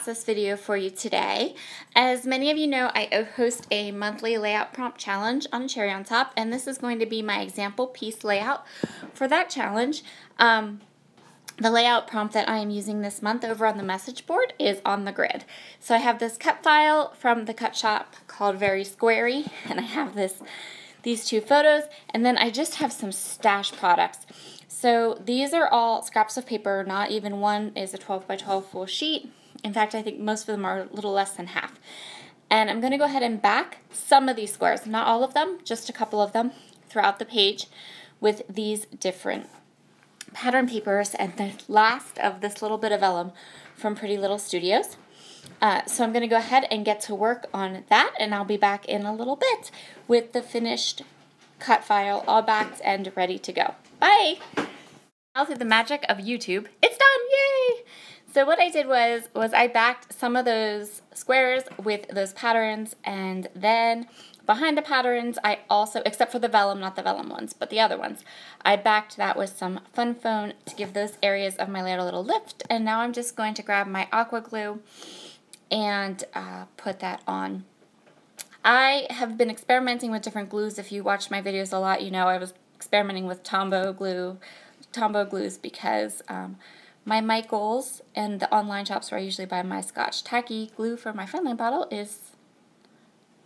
process video for you today. As many of you know, I host a monthly layout prompt challenge on Cherry on Top, and this is going to be my example piece layout for that challenge. The layout prompt that I am using this month over on the message board is on the grid. So I have this cut file from the cut shop called Very Squarey, and I have these two photos, and then I just have some stash products. So these are all scraps of paper, not even one is a 12 by 12 full sheet. In fact, I think most of them are a little less than half. And I'm going to go ahead and back some of these squares, not all of them, just a couple of them throughout the page with these different pattern papers and the last of this little bit of vellum from Pretty Little Studios. So I'm going to go ahead and get to work on that, and I'll be back in a little bit with the finished cut file all backed and ready to go. Bye! Now through the magic of YouTube, it's done! Yay! So what I did was I backed some of those squares with those patterns, and then behind the patterns I also, except for the vellum, not the vellum ones, but the other ones, I backed that with some fun foam to give those areas of my layout a little lift, and now I'm just going to grab my aqua glue and put that on. I have been experimenting with different glues. If you watch my videos a lot, you know I was experimenting with Tombow glues because my Michaels and the online shops where I usually buy my Scotch Tacky glue for my Friendly bottle is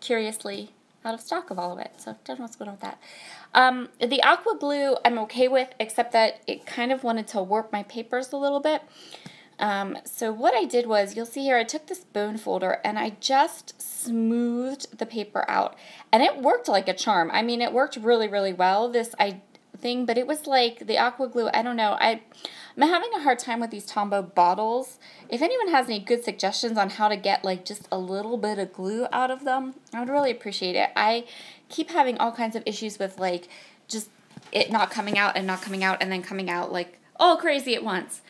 curiously out of stock of all of it, so don't know what's going on with that. The aqua glue I'm okay with, except that it kind of wanted to warp my papers a little bit. So what I did was, you'll see here, I took this bone folder and I just smoothed the paper out, and it worked like a charm. I mean, it worked really, really well, this thing, but it was like the aqua glue, I don't know, I'm having a hard time with these Tombow bottles. If anyone has any good suggestions on how to get like just a little bit of glue out of them, I would really appreciate it. I keep having all kinds of issues with like just it not coming out and not coming out and then coming out like all crazy at once.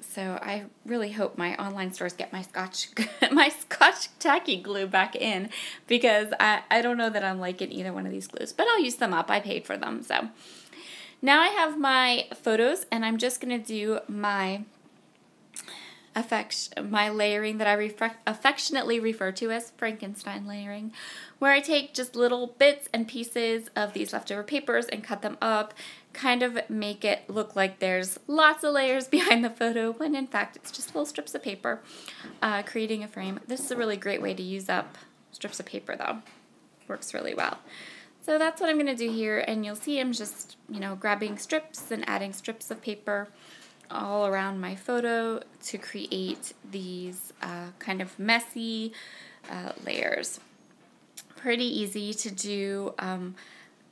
So I really hope my online stores get my Scotch Tacky glue back in, because I don't know that I'm liking either one of these glues, but I'll use them up. I paid for them. So now I have my photos, and I'm just going to do my layering that I affectionately refer to as Frankenstein layering, where I take just little bits and pieces of these leftover papers and cut them up, kind of make it look like there's lots of layers behind the photo, when in fact it's just little strips of paper, creating a frame. This is a really great way to use up strips of paper though. Works really well. So that's what I'm going to do here, and you'll see I'm just, you know, grabbing strips and adding strips of paper all around my photo to create these kind of messy layers. Pretty easy to do.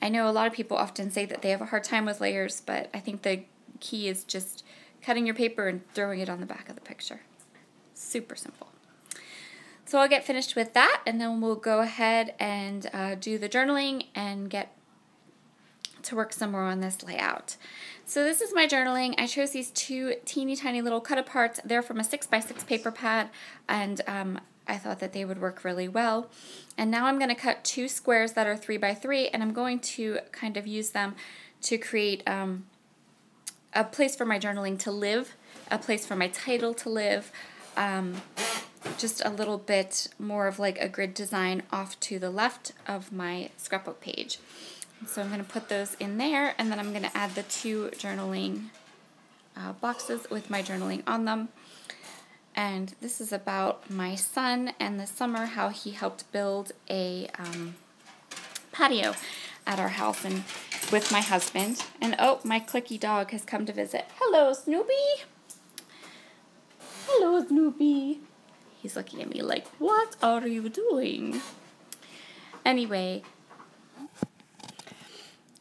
I know a lot of people often say that they have a hard time with layers, but I think the key is just cutting your paper and throwing it on the back of the picture. Super simple. So I'll get finished with that, and then we'll go ahead and do the journaling and get to work some more on this layout. So this is my journaling. I chose these two teeny tiny little cut aparts. They're from a 6x6 paper pad, and I thought that they would work really well. And now I'm going to cut two squares that are 3x3, and I'm going to kind of use them to create a place for my journaling to live, a place for my title to live, just a little bit more of like a grid design off to the left of my scrapbook page. So I'm going to put those in there, and then I'm going to add the two journaling boxes with my journaling on them. And this is about my son and the summer, how he helped build a patio at our house and with my husband. And oh, my clicky dog has come to visit. Hello, Snoopy. Hello, Snoopy. He's looking at me like, what are you doing? Anyway,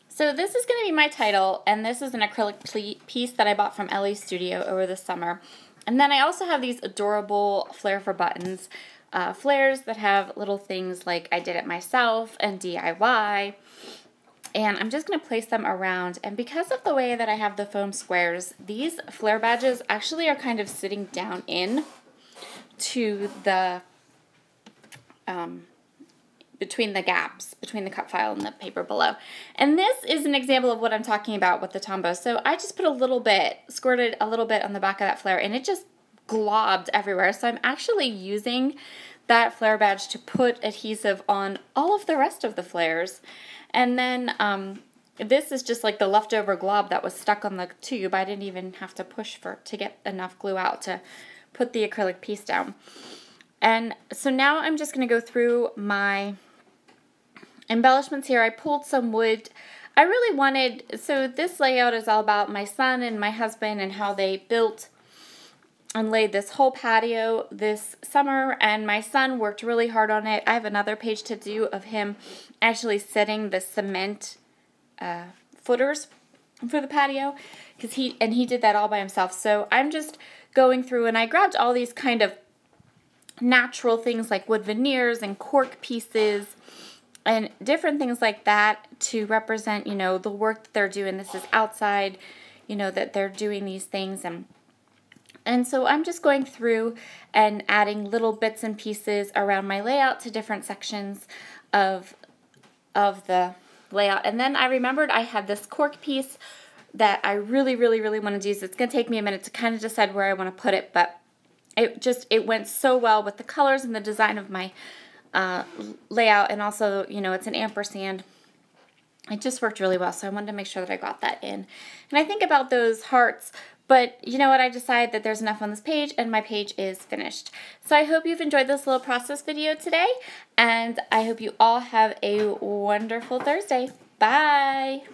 so this is going to be my title, and this is an acrylic piece that I bought from Ellie's Studio over the summer. And then I also have these adorable flare for buttons, flares that have little things like I did it myself and DIY. And I'm just going to place them around, and because of the way that I have the foam squares, these flare badges actually are kind of sitting down in to the between the gaps, between the cut file and the paper below. And this is an example of what I'm talking about with the Tombow. So I just put a little bit, squirted a little bit on the back of that flare, and it just globbed everywhere. So I'm actually using that flare badge to put adhesive on all of the rest of the flares. And then this is just like the leftover glob that was stuck on the tube. I didn't even have to push to get enough glue out to put the acrylic piece down. And so now I'm just going to go through my embellishments here. I pulled some wood. I really wanted, so this layout is all about my son and my husband and how they built and laid this whole patio this summer, and my son worked really hard on it. I have another page to do of him actually setting the cement footers for the patio, because he did that all by himself. So I'm just going through, and I grabbed all these kind of natural things like wood veneers and cork pieces and different things like that to represent, you know, the work that they're doing. This is outside, you know, that they're doing these things. And so I'm just going through and adding little bits and pieces around my layout to different sections of the layout. And then I remembered I had this cork piece that I really, really, really want to use. It's going to take me a minute to kind of decide where I want to put it, but it went so well with the colors and the design of my layout, and also, you know, it's an ampersand. It just worked really well, so I wanted to make sure that I got that in. And I think about those hearts, but you know what, I decided that there's enough on this page, and my page is finished. So I hope you've enjoyed this little process video today, and I hope you all have a wonderful Thursday. Bye!